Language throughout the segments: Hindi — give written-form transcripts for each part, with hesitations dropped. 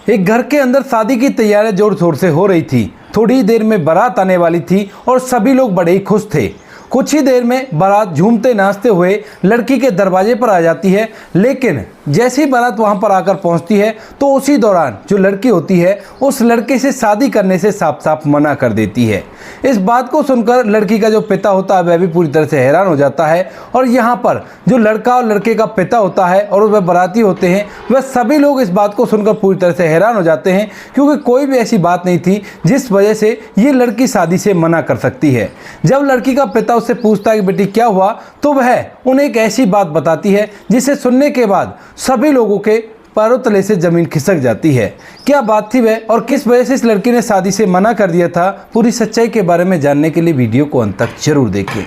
एक घर के अंदर शादी की तैयारियां जोर शोर से हो रही थी। थोड़ी ही देर में बारात आने वाली थी और सभी लोग बड़े ही खुश थे। कुछ ही देर में बारात झूमते नाचते हुए लड़की के दरवाजे पर आ जाती है, लेकिन जैसे ही बारात वहां पर आकर पहुंचती है तो उसी दौरान जो लड़की होती है उस लड़के से शादी करने से साफ साफ मना कर देती है। इस बात को सुनकर लड़की का जो पिता होता है वह भी पूरी तरह से हैरान हो जाता है और यहाँ पर जो लड़का और लड़के का पिता होता है और वह बाराती होते हैं, वह सभी लोग इस बात को सुनकर पूरी तरह से हैरान हो जाते हैं, क्योंकि कोई भी ऐसी बात नहीं थी जिस वजह से ये लड़की शादी से मना कर सकती है। जब लड़की का पिता उससे पूछता है कि बेटी क्या हुआ, तो वह उन्हें एक ऐसी बात बताती है जिसे सुनने के बाद सभी लोगों के पैरों तले से जमीन खिसक जाती है। क्या बात थी वह और किस वजह से इस लड़की ने शादी से मना कर दिया था, पूरी सच्चाई के बारे में जानने के लिए वीडियो को अंत तक जरूर देखें।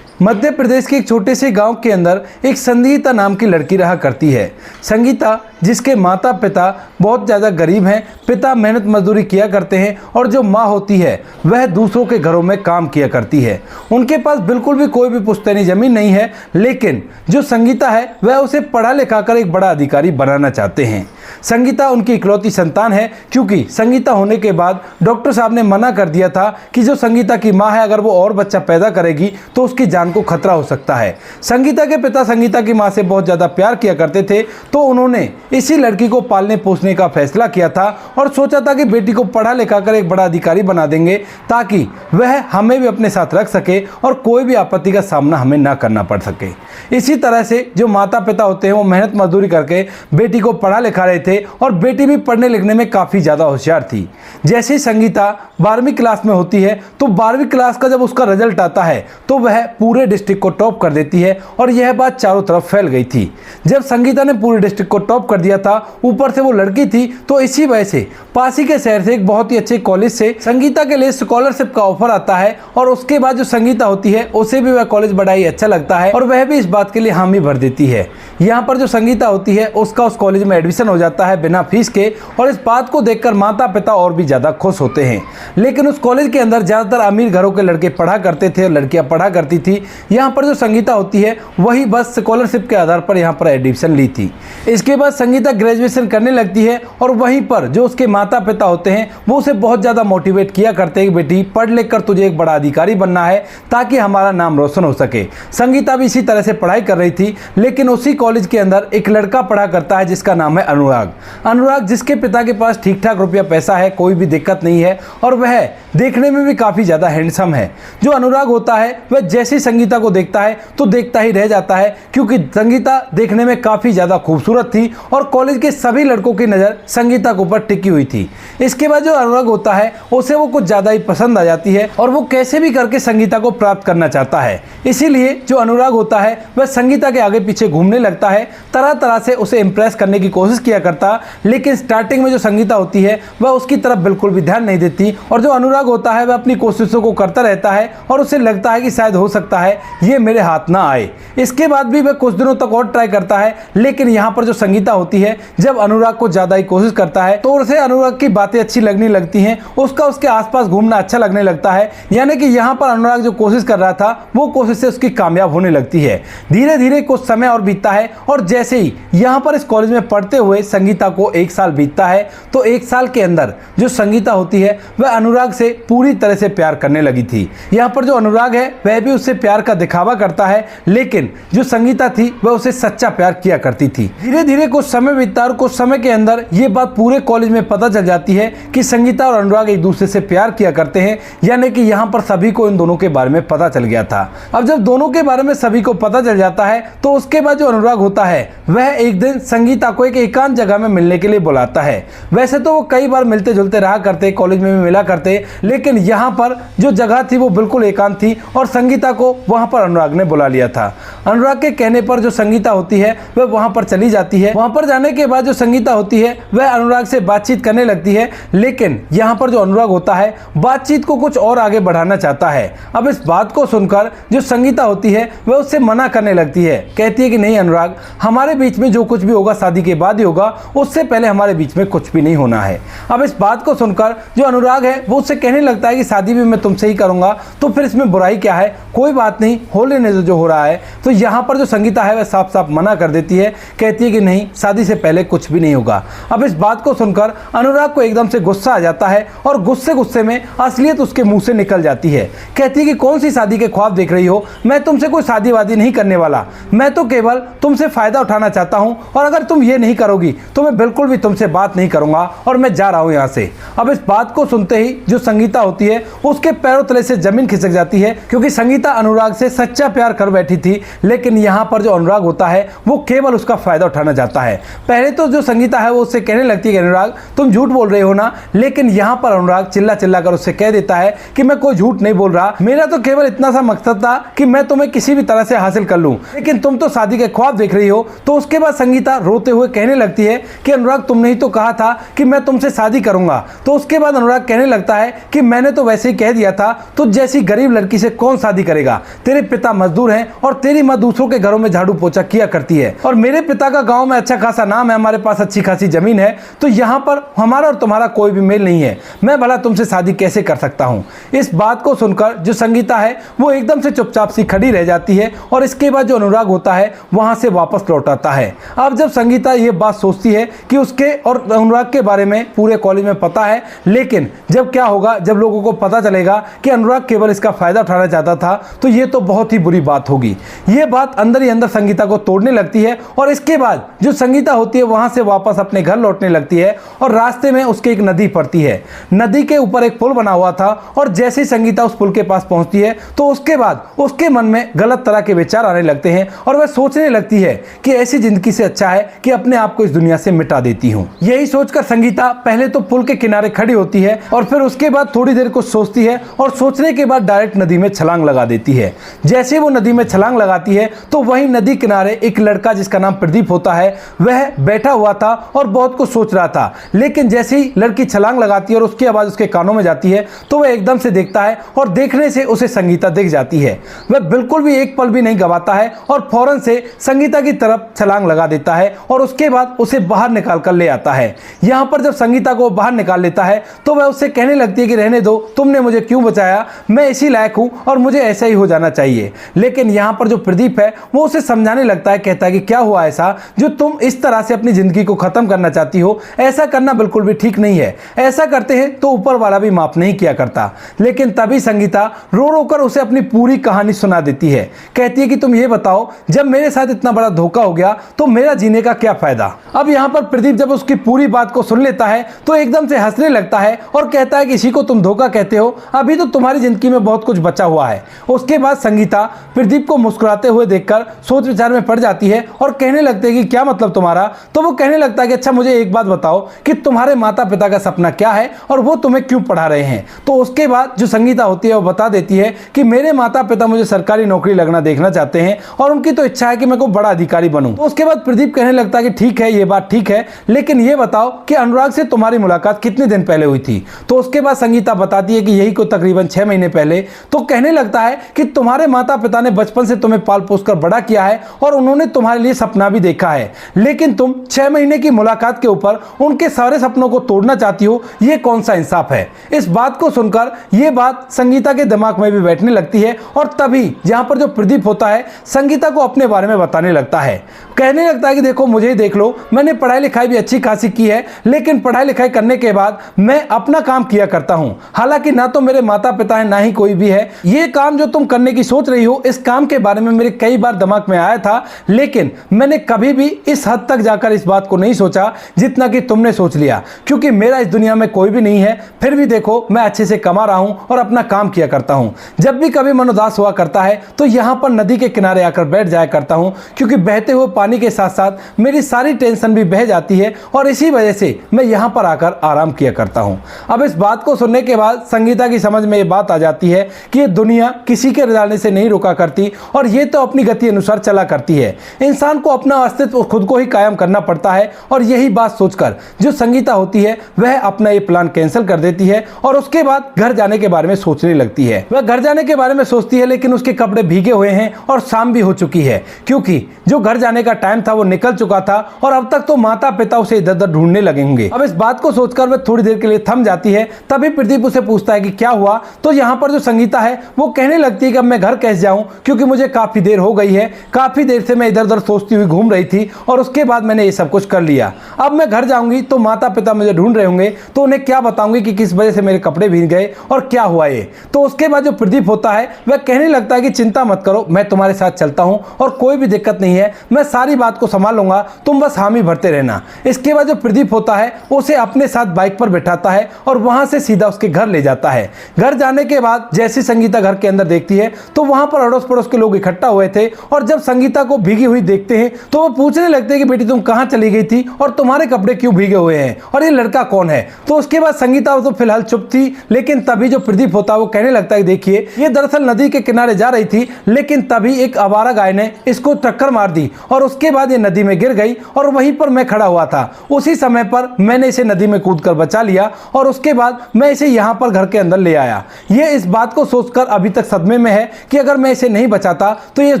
मध्य प्रदेश के एक छोटे से गांव के अंदर एक संगीता नाम की लड़की रहा करती है। संगीता जिसके माता पिता बहुत ज़्यादा गरीब हैं, पिता मेहनत मजदूरी किया करते हैं और जो माँ होती है वह दूसरों के घरों में काम किया करती है। उनके पास बिल्कुल भी कोई भी पुश्तैनी ज़मीन नहीं है, लेकिन जो संगीता है वह उसे पढ़ा लिखा कर एक बड़ा अधिकारी बनाना चाहते हैं। संगीता उनकी इकलौती संतान है, क्योंकि संगीता होने के बाद डॉक्टर साहब ने मना कर दिया था कि जो संगीता की माँ है अगर वो और बच्चा पैदा करेगी तो उसकी जान को खतरा हो सकता है। संगीता के पिता संगीता की माँ से बहुत ज़्यादा प्यार किया करते थे, तो उन्होंने इसी लड़की को पालने पोसने का फैसला किया था और सोचा था कि बेटी को पढ़ा लिखा कर एक बड़ा अधिकारी बना देंगे ताकि वह हमें भी अपने साथ रख सके और कोई भी आपत्ति का सामना हमें ना करना पड़ सके। इसी तरह से जो माता पिता होते हैं वो मेहनत मजदूरी करके बेटी को पढ़ा लिखा रहे थे और बेटी भी पढ़ने लिखने में काफ़ी ज़्यादा होशियार थी। जैसे ही संगीता 12वीं क्लास में होती है तो 12वीं क्लास का जब उसका रिजल्ट आता है तो वह पूरे डिस्ट्रिक्ट को टॉप कर देती है और यह बात चारों तरफ फैल गई थी। जब संगीता ने पूरे डिस्ट्रिक्ट को टॉप कर दिया था, ऊपर से वो लड़की थी, तो इसी वजह से पास ही के शहर से एक बहुत ही अच्छे कॉलेज से संगीता के लिए स्कॉलरशिप का ऑफर आता है और उसके बाद जो संगीता होती है उसे भी वह कॉलेज बड़ा ही अच्छा लगता है और वह भी इस बात के लिए हामी भर देती है। यहाँ पर जो संगीता होती है उसका उस कॉलेज में एडमिशन हो जाता है बिना फीस के और इस बात को देखकर माता पिता और भी ज़्यादा खुश होते हैं। लेकिन उस कॉलेज के अंदर ज़्यादातर अमीर घरों के लड़के पढ़ा करते थे और लड़कियाँ पढ़ा करती थी। यहाँ पर जो संगीता होती है वही बस स्कॉलरशिप के आधार पर यहाँ पर एडमिशन ली थी। इसके बाद संगीता ग्रेजुएशन करने लगती है और वहीं पर जो उसके माता पिता होते हैं वो उसे बहुत ज़्यादा मोटिवेट किया करते हैं कि बेटी पढ़ लिख कर तुझे एक बड़ा अधिकारी बनना है ताकि हमारा नाम रोशन हो सके। संगीता भी इसी तरह से पढ़ाई कर रही थी, लेकिन उसी कॉलेज के अंदर एक लड़का पढ़ा करता है जिसका नाम है अनुराग। अनुराग जिसके पिता के पास ठीक ठाक रुपया पैसा है, कोई भी दिक्कत नहीं है और वह देखने में भी काफ़ी ज़्यादा हैंडसम है। जो अनुराग होता है वह जैसे संगीता को देखता है तो देखता ही रह जाता है, क्योंकि संगीता देखने में काफ़ी ज़्यादा खूबसूरत थी और कॉलेज के सभी लड़कों की नज़र संगीता के ऊपर टिकी हुई थी। इसके बाद जो अनुराग होता है उसे वो कुछ ज़्यादा ही पसंद आ जाती है और वो कैसे भी करके संगीता को प्राप्त करना चाहता है। इसीलिए जो अनुराग होता है वह संगीता के आगे पीछे घूमने लगता है, तरह तरह से उसे इम्प्रेस करने की कोशिश किया करता। लेकिन स्टार्टिंग में जो संगीता होती है वह उसकी तरफ बिल्कुल भी ध्यान नहीं देती और जो अनुराग होता है वह अपनी कोशिशों को करता रहता है और उसे लगता है कि शायद हो सकता है ये मेरे हाथ ना आए। इसके बाद भी वह कुछ दिनों तक और ट्राई करता है, लेकिन यहाँ पर जो संगीता होती है जब अनुराग को ज़्यादा ही कोशिश करता है तो उसे अनुराग की बातें अच्छी लगने लगती हैं, उसका उसके आसपास घूमना अच्छा लगने लगता है। यानी कि यहाँ पर अनुराग जो कोशिश कर रहा था वो कोशिश से उसकी कामयाब होने लगती है। धीरे धीरे कुछ समय और बीतता है और जैसे ही यहाँ पर इस कॉलेज में पढ़ते हुए संगीता को 1 साल बीतता है तो 1 साल के अंदर जो संगीता होती है वह अनुराग से पूरी तरह से प्यार करने लगी थी। यहाँ पर जो अनुराग है वह भी उससे प्यार का दिखावा करता है, लेकिन जो संगीता थी वह उसे सच्चा प्यार किया करती थी। धीरे धीरे कुछ समय बीतता और कुछ समय के अंदर ये बात पूरे कॉलेज में पता चल जाती है कि संगीता और अनुराग एक दूसरे से प्यार किया करते हैं, यानी कि यहाँ पर सभी को इन दोनों के बारे में पता चल गया था। अब जब दोनों के बारे में सभी को पता चल जाता है तो उसके बाद जो अनुराग होता है वह एक दिन संगीता को एक एकांत जगह में मिलने के लिए बुलाता है। वैसे तो वो कई बार मिलते जुलते रहा करते, कॉलेज में भी मिला करते, लेकिन यहाँ पर जो जगह थी वो बिल्कुल एकांत थी और संगीता को वहाँ पर अनुराग ने बुला लिया था। अनुराग के कहने पर जो संगीता होती है वह वहाँ पर चली जाती है। वहाँ पर जाने के बाद जो संगीता होती है वह अनुराग से बातचीत करने लगती है है, लेकिन यहाँ पर जो अनुराग होता है बातचीत को कुछ और आगे बढ़ाना चाहता है। अब इस बात को सुनकर जो संगीता होती है वह उससे मना करने लगती है, कहती है कि नहीं अनुराग, हमारे बीच में जो कुछ भी होगा शादी के बाद ही होगा, उससे पहले हमारे बीच में कुछ भी नहीं होना है। अब इस बात को सुनकर जो अनुराग है वो उससे कहने लगता है कि शादी भी मैं तुमसे ही करूंगा, तो फिर इसमें बुराई क्या है, कोई बात नहीं, हो लेने जो हो रहा है। तो यहाँ पर जो संगीता है वह साफ साफ मना कर देती है, कहती है कि नहीं, शादी से पहले कुछ भी नहीं होगा। अब इस बात को सुनकर अनुराग को एकदम से गुस्सा आ जाता है और गुस्से में असलियत उसके मुंह से निकल जाती है। कहती है कि कौन सी शादी के ख्वाब देख रही हो, मैं तुमसे कोई शादी वादी नहीं करने वाला, मैं तो केवल तुमसे फायदा उठाना चाहता हूं, और अगर तुम ये नहीं करोगी तो मैं बिल्कुल भी तुमसे बात नहीं करूंगा और मैं जा रहा हूं यहां से। अब इस बात को सुनते ही जो संगीता होती है उसके पैरों तले से जमीन खिसक जाती है, क्योंकि संगीता अनुराग से सच्चा प्यार कर बैठी थी, लेकिन यहां पर जो अनुराग होता है वो केवल उसका फायदा उठाना चाहता है। पहले तो जो संगीता है वो उससे कहने लगती है कि अनुराग तुम झूठ बोल रहे हो ना, लेकिन यहां पर अनुराग चिल्ला चिल्ला कर उससे कह देता है कि मैं कोई झूठ नहीं बोल रहा, मेरा तो केवल इतना सा मकसद था कि मैं तुम्हें किसी भी तरह से हासिल कर लूं, लेकिन तुम तो शादी के ख्वाब देख रही हो। तो उसके बाद संगीता रोते हुए कहने लगती है कि अनुराग तुमने ही तो कहा था कि मैं तुमसे शादी करूंगा। तो उसके बाद अनुराग कहने लगता है कि मैंने तो वैसे ही कह दिया था, तो जैसी गरीब लड़की से कौन शादी करेगा, तेरे पिता मजदूर हैं और तेरी माँ दूसरों के घरों में झाड़ू पोछा किया करती है, और मेरे पिता का गाँव में अच्छा खासा नाम है, हमारे पास अच्छी खासी जमीन है, तो यहाँ पर हमारा और तुम्हारा कोई भी मेल नहीं है, मैं भला तुमसे शादी कैसे कर सकता हूँ। इस बात को सुनकर जो संगीता है वो एकदम से चुपचाप सी खड़ी रह जाती है, और इसके बाद जो अनुराग होता है वहां से वापस लौट आता है। अब जब संगीता ये बात सोचती है कि उसके और अनुराग के बारे में पूरे कॉलेज में पता है, लेकिन जब क्या होगा, जब लोगों को पता चलेगा कि अनुराग केवल इसका फायदा उठाना चाहता था, तो ये तो बहुत ही बुरी बात होगी। ये बात अंदर ही अंदर संगीता को तोड़ने लगती है, और इसके बाद जो संगीता होती है वहां से वापस अपने घर लौटने लगती है, और रास्ते में उसके एक नदी पड़ती है। नदी के ऊपर एक पुल बना हुआ था, और जैसे ही संगीता उस पुल के पास पहुंचती है तो उसके बाद उसके मन में गलत तरह के विचार आने लगते हैं, और वह सोचने लगती है कि ऐसी जिंदगी से अच्छा है कि अपने आप को इस दुनिया से मिटा देती हूँ। यही सोचकर संगीता पहले तो पुल के किनारे खड़ी होती है, और फिर उसके बाद थोड़ी देर कुछ सोचती है, और सोचने के बाद डायरेक्ट नदी में छलांग लगा देती है। जैसे वो नदी में छलांग लगाती है तो वहीं नदी किनारे एक लड़का जिसका नाम प्रदीप होता है वह बैठा हुआ था और बहुत कुछ सोच रहा था, लेकिन जैसे ही लड़की छलांग लगाती है और उसकी आवाज उसके कानों में जाती है तो वह एकदम से देखता है, और देखने से उसे संगीता दिख जाती है। वह बिल्कुल भी एक पल भी नहीं गवाता है और फौरन से संगीता की तरफ छलांग लगा देता है, और उसके बाद उसे बाहर निकाल कर ले आता है। यहाँ पर जब संगीता को बाहर निकाल लेता है तो वह उससे कहने लगती है कि रहने दो, तुमने मुझे क्यों बचाया, मैं इसी लायक हूँ और मुझे ऐसा ही हो जाना चाहिए। लेकिन यहाँ पर जो प्रदीप है वो उसे समझाने लगता है, कहता है कि क्या हुआ ऐसा जो तुम इस तरह से अपनी जिंदगी को खत्म करना चाहती हो, ऐसा करना बिल्कुल भी ठीक नहीं है, ऐसा करते हैं तो ऊपर वाला भी माफ नहीं किया करता। लेकिन तभी संगीता रो रो कर उसे अपनी पूरी कहानी सुना देती है, कहती है कि तुम ये बताओ, जब मेरे साथ इतना बड़ा धोखा हो गया तो मेरा जीने का क्या फायदा। अब यहाँ पर प्रदीप जब उसकी पूरी बात को सुन लेता है तो एकदम से हंसने लगता है और कहता है कि इसी को तुम धोखा कहते हो, अभी तो तुम्हारी जिंदगी में बहुत कुछ बचा हुआ है। उसके बाद संगीता प्रदीप को मुस्कुराते हुए देखकर सोच विचार में पड़ जाती है और कहने लगते हैं कि क्या मतलब तुम्हारा। तो वो कहने लगता है कि अच्छा मुझे एक बात बताओ कि तुम्हारे माता पिता का सपना क्या है और वो तुम्हें क्यों पढ़ा रहे हैं। तो उसके बाद जो संगीता होती है वो बता देती है कि मेरे माता पिता मुझे सरकारी नौकरी लगना देखना चाहते हैं और उनकी तो इच्छा है कि मैं कोई बड़ा अधिकारी बनूं। तो उसके बाद प्रदीप कहने लगता है कि ठीक है, ये बात ठीक है, लेकिन ये बताओ कि अनुराग से तुम्हारी मुलाकात कितने दिन पहले हुई थी। तो उसके बाद संगीता बताती है कि यही को तकरीबन 6 महीने पहले। तो कहने लगता है कि तुम्हारे माता पिता ने बचपन से तुम्हें पाल पोस कर बड़ा किया है और उन्होंने तुम्हारे लिए सपना भी देखा है, लेकिन तुम 6 महीने की मुलाकात के ऊपर उनके सारे सपनों को तोड़ना चाहती हो, ये कौन सा इंसाफ है। इस बात को सुनकर ये बात संगीता के दिमाग में भी बैठने लगती है और तभी जहां पर जो प्रदीप होता है संगीता को अपने बारे में बताने लगता है। कहने लगता है कि देखो मुझे ही देख लो, मैंने पढ़ाई लिखाई भी अच्छी खासी की है, लेकिन पढ़ाई लिखाई करने के बाद मैं अपना काम किया करता हूं। हालांकि ना तो मेरे माता पिता है ना ही कोई भी है। ये काम जो तुम करने की सोच रही हो, इस काम के बारे में मेरे कई बार दिमाग में आया था, लेकिन मैंने कभी भी इस हद तक जाकर इस बात को नहीं सोचा जितना कि तुमने सोच लिया, क्योंकि मेरा इस दुनिया में कोई भी नहीं है। फिर भी देखो मैं अच्छे से कमा रहा हूं और अपना काम किया करता हूं। जब भी कभी मन उदास हुआ करता है तो यहां पर नदी के किनारे आकर बैठ जाया करता हूं, क्योंकि बहते हुए पानी पानी के साथ साथ मेरी सारी टेंशन भी बह जाती है और इसी वजह से मैं यहाँ पर आकर आराम किया करता हूँ। अब इस बात को सुनने के बाद संगीता की समझ में ये बात आ जाती है कि ये दुनिया किसी के जाने से नहीं रुका करती और ये तो अपनी गति अनुसार चला करती है। इंसान को अपना अस्तित्व खुद को ही कायम करना पड़ता है और यही बात सोचकर जो संगीता होती है वह अपना ये प्लान कैंसिल कर देती है और उसके बाद घर जाने के बारे में सोचने लगती है। वह घर जाने के बारे में सोचती है लेकिन उसके कपड़े भीगे हुए हैं और शाम भी हो चुकी है क्योंकि जो घर जाने का टाइम था वो निकल चुका था और अब तक तो माता पिता उसे इधर उधर ढूंढने लगेंगे। अब इस बात को सोचकर वह थोड़ी देर के लिए थम जाती है। तभी प्रदीप उसे पूछता है कि क्या हुआ, तो यहाँ पर जो संगीता है वो कहने लगती है कि अब मैं घर कैसे जाऊं क्योंकि मुझे काफी देर हो गई है, काफी देर से मैं इधर उधर सोचती हुई घूम रही थी और उसके बाद मैंने ये सब कुछ कर लिया। अब मैं घर जाऊंगी तो माता पिता मुझे ढूंढ रहे होंगे तो उन्हें क्या बताऊंगी कि किस वजह से मेरे कपड़े भीग गए और क्या हुआ ये। तो उसके बाद जो प्रदीप होता है वह कहने लगता है कि चिंता मत करो, मैं तुम्हारे साथ चलता हूं और कोई भी दिक्कत नहीं है, मैं सारी बात को संभाल लूंगा, तुम बस हामी भरते रहना। इसके बाद जो प्रदीप होता है उसे अपने साथ बाइक पर बैठाता है और वहां से सीधा उसके घर ले जाता है। घर जाने के बाद जैसी संगीता घर के अंदर देखती है तो वहां पर अड़ोस पड़ोस के लोग इकट्ठा हुए थे और जब संगीता को भीगी हुई देखते हैं तो वो पूछने लगते हैं कि बेटी तुम कहां चली गई थी और तुम्हारे कपड़े क्यों भीगे हुए हैं और ये लड़का कौन है। तो उसके बाद संगीता तो फिलहाल चुप थी लेकिन तभी जो प्रदीप होता है वो कहने लगता है देखिए ये दरअसल नदी के किनारे जा रही थी लेकिन तभी एक आवारा गाय ने इसको टक्कर मार दी और उसके बाद ये नदी में गिर गई और वहीं पर मैं खड़ा हुआ था। उसी समय पर मैंने इसे नदी में कूदकर बचा लिया और उसके बाद मैं इसे यहाँ पर घर के अंदर ले आया। ये इस बात को सोचकर अभी तक सदमे में है कि अगर मैं इसे नहीं बचाता तो ये इस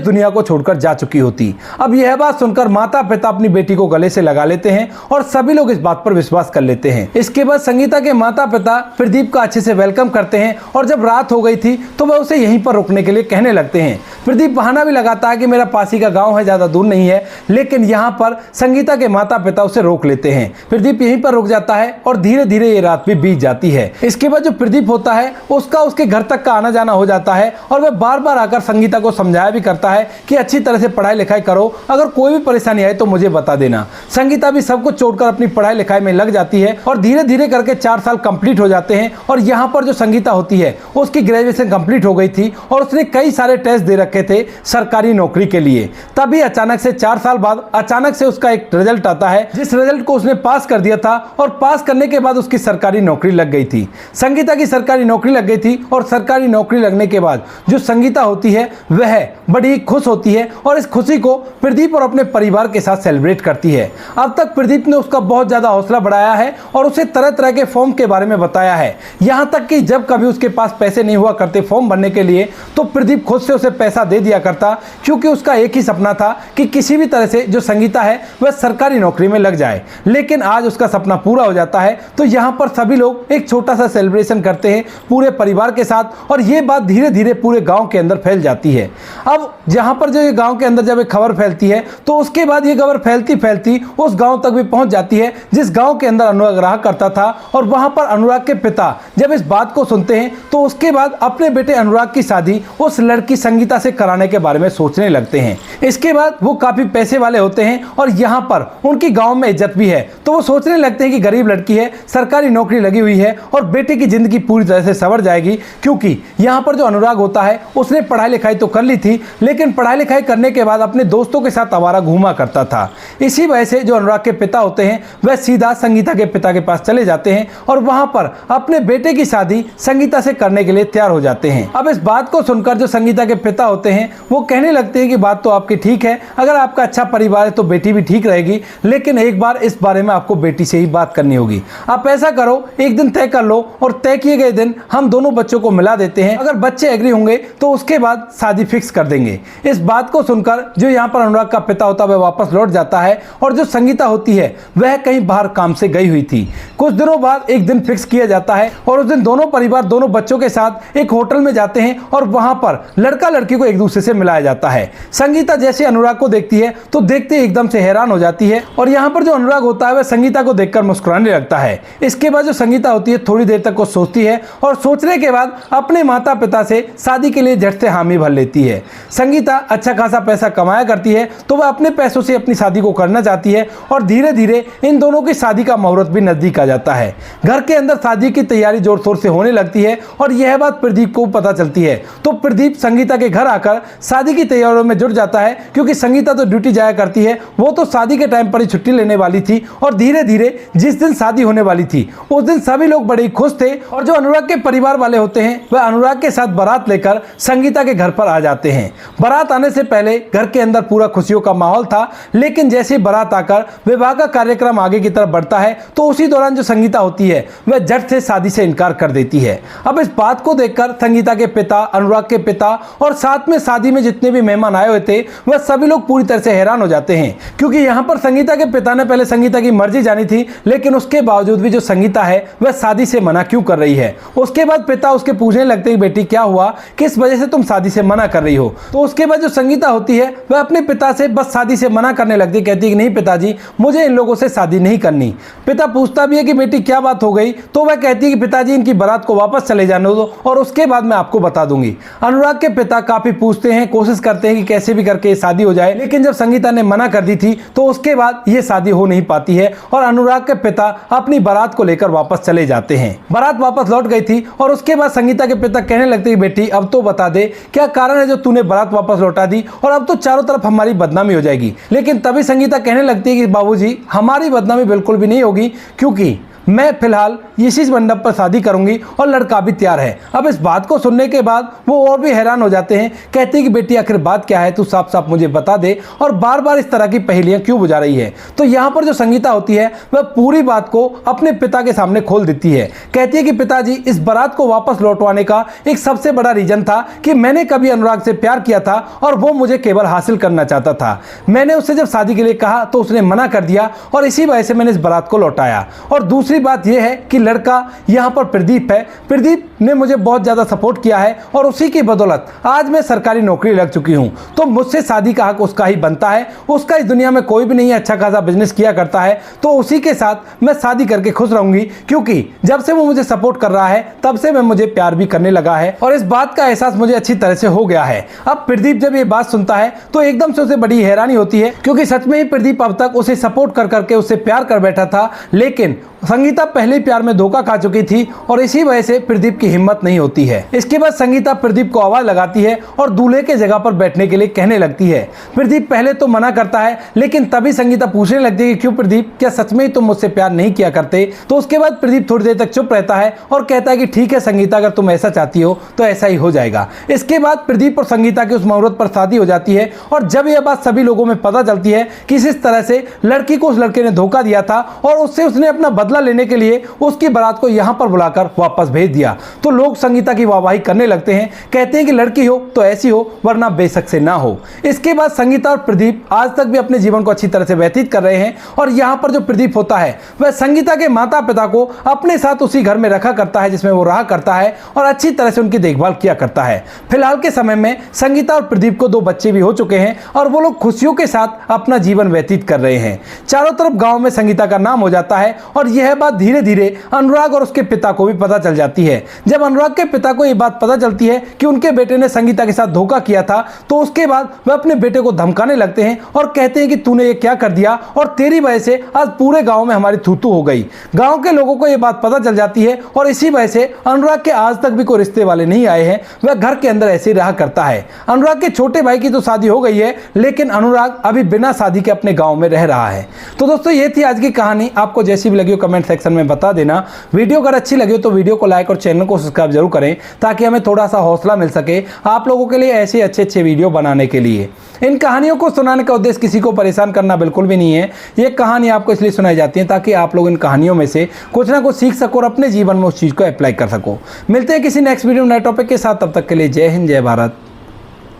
दुनिया को छोड़कर जा चुकी होती। अब यह बात सुनकर माता पिता अपनी बेटी को गले से लगा लेते हैं और सभी लोग इस बात पर विश्वास कर लेते हैं। इसके बाद संगीता के माता पिता प्रदीप का अच्छे से वेलकम करते हैं और जब रात हो गई थी तो वह उसे यहीं पर रुकने के लिए कहने लगते हैं। प्रदीप बहाना भी लगाता है कि मेरा पास ही का गांव है, ज्यादा दूर नहीं है, लेकिन यहाँ पर संगीता के माता पिता उसे रोक लेते हैं। प्रदीप यहीं पर रुक जाता है और धीरे धीरे ये रात भी बीत जाती है। इसके बाद जो प्रदीप होता है उसका उसके घर तक का आना जाना हो जाता है और वह बार बार आकर संगीता को समझाया भी करता है कि अच्छी तरह से पढ़ाई लिखाई करो, अगर कोई भी परेशानी आए तो मुझे बता देना। संगीता भी सब कुछ छोड़कर अपनी पढ़ाई लिखाई में लग जाती है और धीरे धीरे करके 4 साल कंप्लीट हो जाते हैं और यहाँ पर जो संगीता होती है उसकी ग्रेजुएशन कंप्लीट हो गई थी और उसने कई सारे टेस्ट दे रखे थे सरकारी नौकरी के लिए। तभी अचानक से 4 साल बाद अचानक से उसका एक रिजल्ट आता है जिस रिजल्ट को उसने पास कर दिया था और पास करने के बाद उसकी सरकारी नौकरी लग गई थी। संगीता की सरकारी नौकरी लग गई थी और सरकारी नौकरी लगने के बाद जो संगीता होती है वह बड़ी खुश होती है और इस खुशी को प्रदीप और अपने परिवार के साथ सेलिब्रेट करती है। अब तक प्रदीप ने उसका बहुत ज्यादा हौसला बढ़ाया है और उसे तरह तरह के फॉर्म के बारे में बताया है। यहाँ तक कि जब कभी उसके पास पैसे नहीं हुआ करते फॉर्म भरने के लिए तो प्रदीप खुद से उसे पैसा दे दिया करता क्योंकि उसका एक ही सपना था कि किसी भी तरह से जो संगीता है वह सरकारी नौकरी में लग जाए। लेकिन आज उसका सपना पूरा हो जाता है तो यहाँ पर सभी लोग एक छोटा सा सेलिब्रेशन करते हैं पूरे परिवार के साथ और ये बात धीरे धीरे पूरे गांव के अंदर फैल जाती है। अब जहाँ पर जो ये गांव के अंदर जब एक खबर फैलती है तो उसके बाद ये खबर फैलती फैलती उस गांव तक भी पहुंच जाती है जिस गांव के अंदर अनुराग रहा करता था और वहां पर अनुराग के पिता जब इस बात को सुनते हैं तो उसके बाद अपने बेटे अनुराग की शादी उस लड़की संगीता से कराने के बारे में सोचने लगते हैं। इसके बाद वो काफी पैसे वाले होते हैं और यहाँ पर उनकी गांव में इज्जत भी है तो वो सोचने लगते हैं कि गरीब लड़की है, सरकारी नौकरी लगी हुई है और बेटे की जिंदगी पूरी तरह से संवर जाएगी क्योंकि यहाँ पर जो अनुराग होता है उसने पढ़ाई लिखाई तो कर ली थी लेकिन पढ़ाई लिखाई करने के बाद अपने दोस्तों के साथ आवारा घूमा करता था। इसी वजह से जो अनुराग के पिता होते हैं वह सीधा संगीता के पिता के पास चले जाते हैं और वहां पर अपने बेटे की शादी संगीता से करने के लिए तैयार हो जाते हैं। अब इस बात को सुनकर जो संगीता के पिता होते हैं वो कहने लगते हैं कि बात तो आपकी ठीक है, अगर आपका अच्छा परिवार है तो बेटी भी ठीक रहेगी, लेकिन एक बार इस बारे में आपको बेटी से ही बात करनी होगी। आप ऐसा करो, एक दिन तय कर लो और तय किए गए दिन हम दोनों बच्चों को मिला देते हैं, अगर बच्चे एग्री होंगे तो उसके बाद शादी फिक्स कर देंगे। इस बात को सुनकर जो यहाँ पर अनुराग का पिता होता है वह वापस लौट जाता है और जो संगीता होती है वह कहीं बाहर काम से गई हुई थी। कुछ दिनों बाद एक दिन फिक्स किया जाता है और उस दिन दोनों परिवार दोनों बच्चों के साथ एक होटल में जाते हैं और वहां पर लड़का लड़की को एक दूसरे से मिलाया जाता है। संगीता जैसे अनुराग को देखती है तो देखते एकदम से हैरान हो जाती है और यहाँ पर जो अनुराग होता है वह संगीता को देखकर मुस्कुराने लगता है। इसके बाद जो संगीता होती है थोड़ी देर तक वो सोचती है और सोचने के बाद अपने माता पिता से शादी के लिए झट से हामी भर लेती है। संगीता अच्छा खासा पैसा कमाया करती है तो वह अपने पैसों से अपनी शादी को करना चाहती है और धीरे धीरे इन दोनों की शादी का मुहूर्त भी नजदीक आ जाता है। घर के अंदर शादी की तैयारी जोर शोर से होने लगती है और यह बात प्रदीप को पता चलती है तो प्रदीप संगीता के घर आकर शादी की तैयारियों में जुट जाता है क्योंकि संगीता तो ड्यूटी जाया करती है वो तो शादी के टाइम पर ही छुट्टी लेने वाली थी और धीरे धीरे जिस दिन शादी होने वाली थी उस दिन सभी लोग बड़े ही खुश थे और जो अनुराग के परिवार वाले होते हैं वह अनुराग के साथ बारात लेकर संगीता के घर पर आ जाते हैं। बारात आने से पहले घर के अंदर पूरा खुशियों का माहौल था, लेकिन जैसे ही बारात आकर विवाह का कार्यक्रम आगे की तरफ बढ़ता है तो उसी दौरान जो संगीता होती है वह झट से शादी से इनकार कर देती है। अब इस बात को देखकर संगीता के पिता, अनुराग के पिता और साथ में शादी में जितने भी मेहमान आए हुए थे वह सभी लोग पूरी तरह से हैरान हो जाते हैं, क्योंकि यहाँ पर संगीता के पिता ने पहले संगीता की मर्जी जानी थी, लेकिन उसके बावजूद भी जो संगीता है वह शादी से मना क्यों कर रही है। उसके बाद पिता उसके पूछने लगते हैं बेटी क्या हुआ, किस वजह से तुम शादी से मना कर रही हो। तो उसके बाद जो संगीता होती है वह अपने पिता से बस शादी से मना करने लगती, कहती है कि नहीं पिताजी मुझे इन लोगों से शादी नहीं करनी। पिता पूछता भी है कि बेटी क्या बात हो गई, तो वह कहती है कि पिताजी इनकी बारात को वापस चले जाने दो और उसके बाद मैं आपको बता दूंगी। अनुराग के पिता काफी पूछते हैं, कोशिश करते हैं कि कैसे भी करके शादी हो जाए, लेकिन जब संगीता ने मना कर दी थी तो उसके बाद ये शादी हो नहीं पाती है और अनुराग के पिता अपनी बारात को लेकर वापस चले जाते हैं। बारात वापस लौट गई थी और उसके बाद संगीता के पिता कहने लगते हैं बेटी अब तो बता दे क्या कारण है जो तूने बारात वापस लौटा दी और अब तो चारों तरफ हमारी बदनामी हो जाएगी। लेकिन तभी संगीता कहने लगती है कि बाबूजी हमारी बदनामी बिल्कुल भी नहीं होगी, क्योंकि मैं फिलहाल इसी मंडप पर शादी करूंगी और लड़का भी तैयार है। अब इस बात को सुनने के बाद वो और भी हैरान हो जाते हैं, कहते हैं कि बेटी आखिर बात क्या है, तू साफ साफ मुझे बता दे और बार बार इस तरह की पहेलियां क्यों बुझा रही है। तो यहाँ पर जो संगीता होती है वह पूरी बात को अपने पिता के सामने खोल देती है, कहती है कि पिताजी इस बारात को वापस लौटवाने का एक सबसे बड़ा रीजन था कि मैंने कभी अनुराग से प्यार किया था और वो मुझे केवल हासिल करना चाहता था। मैंने उससे जब शादी के लिए कहा तो उसने मना कर दिया और इसी वजह से मैंने इस बारात को लौटाया। और दूसरी बात यह है कि लड़का यहां पर प्रदीप है, प्रदीप ने मुझे बहुत ज्यादा सपोर्ट किया है और उसी की बदौलत आज मैं सरकारी नौकरी लग चुकी हूं, तो मुझसे शादी का हक उसका ही बनता है। उसका इस दुनिया में कोई भी नहीं अच्छा खासा बिजनेस किया करता है, तो उसी के साथ मैं शादी करके खुश रहूंगी, क्योंकि जब से वो मुझे सपोर्ट कर रहा है तब से मैं मुझे प्यार भी करने लगा है और इस बात का एहसास मुझे अच्छी तरह से हो गया है। अब प्रदीप जब ये बात सुनता है तो एकदम से उसे बड़ी हैरानी होती है, क्योंकि सच में ही प्रदीप अब तक उसे सपोर्ट कर करके उससे प्यार कर बैठा था, लेकिन संगीता पहले ही प्यार में धोखा खा चुकी थी और इसी वजह से प्रदीप की हिम्मत नहीं होती है। इसके बाद संगीता प्रदीप को आवाज लगाती है और दूल्हे के जगह पर बैठने के लिए कहने लगती है। प्रदीप पहले तो मना करता है, लेकिन तभी संगीता पूछने लगती है कि क्यों प्रदीप, क्या सच में ही तुम मुझसे प्यार नहीं किया करते। तो उसके बाद प्रदीप थोड़ी देर तक चुप रहता है और कहता है कि ठीक है संगीता, अगर तुम ऐसा चाहती हो तो ऐसा ही हो जाएगा। इसके बाद प्रदीप और संगीता की उस मुहूर्त पर शादी हो जाती है और जब यह बात सभी लोगों में पता चलती है कि इस तरह से लड़की को उस लड़के ने धोखा दिया था और उससे उसने अपना बदला लेने के लिए उसकी बारात को यहां पर बुलाकर वापस भेज दिया, तो लोग संगीता की वाहवाही करने लगते हैं, कहते हैं कि लड़की हो तो ऐसी हो वरना बेशक से ना हो। इसके बाद संगीता और प्रदीप आज तक भी अपने जीवन को अच्छी तरह से व्यतीत कर रहे हैं और यहां पर जो प्रदीप होता है वह संगीता के माता पिता को अपने साथ उसी घर में रखा करता है जिसमें वो रहा करता है और अच्छी तरह से उनकी देखभाल किया करता है। फिलहाल के समय में संगीता और प्रदीप को 2 बच्चे भी हो चुके हैं और वो लोग खुशियों के साथ अपना जीवन व्यतीत कर रहे हैं। चारों तरफ गांव में संगीता का नाम हो जाता है और यह बात धीरे धीरे अनुराग और उसके पिता को भी पता चल जाती है। जब अनुराग के पिता को यह बात पता चलती है कि उनके बेटे ने संगीता के साथ धोखा किया था, तो उसके बाद वह अपने बेटे को धमकाने लगते हैं और कहते हैं कि तूने ये क्या कर दिया और तेरी वजह से आज पूरे गांव में हमारी थू-थू हो गई। गांव के लोगों को यह बात पता चल जाती है और इसी वजह से अनुराग के आज तक भी कोई रिश्ते वाले नहीं आए हैं, वह घर के अंदर ऐसे ही रहा करता है। अनुराग के छोटे भाई की तो शादी हो गई है, लेकिन अनुराग अभी बिना शादी के अपने गांव में रह रहा है। तो दोस्तों ये थी आज की कहानी, आपको जैसी भी लगी हो कमेंट सेक्शन में बता देना। वीडियो अगर अच्छी लगी हो तो वीडियो को लाइक और चैनल को सब्सक्राइब जरूर करें, ताकि हमें थोड़ा सा हौसला मिल सके आप लोगों के लिए ऐसे अच्छे वीडियो बनाने के लिए। इन कहानियों को सुनाने का उद्देश्य किसी को परेशान करना बिल्कुल भी नहीं है। ये कहानी आपको इसलिए सुनाई जाती है ताकि आप लोग इन कहानियों में से कुछ ना कुछ सीख सको और अपने जीवन में उस चीज़ को अप्लाई कर सको। मिलते हैं किसी नेक्स्ट वीडियो नए टॉपिक के साथ, तब तक के लिए जय हिंद, जय भारत,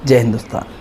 जय हिंदुस्तान।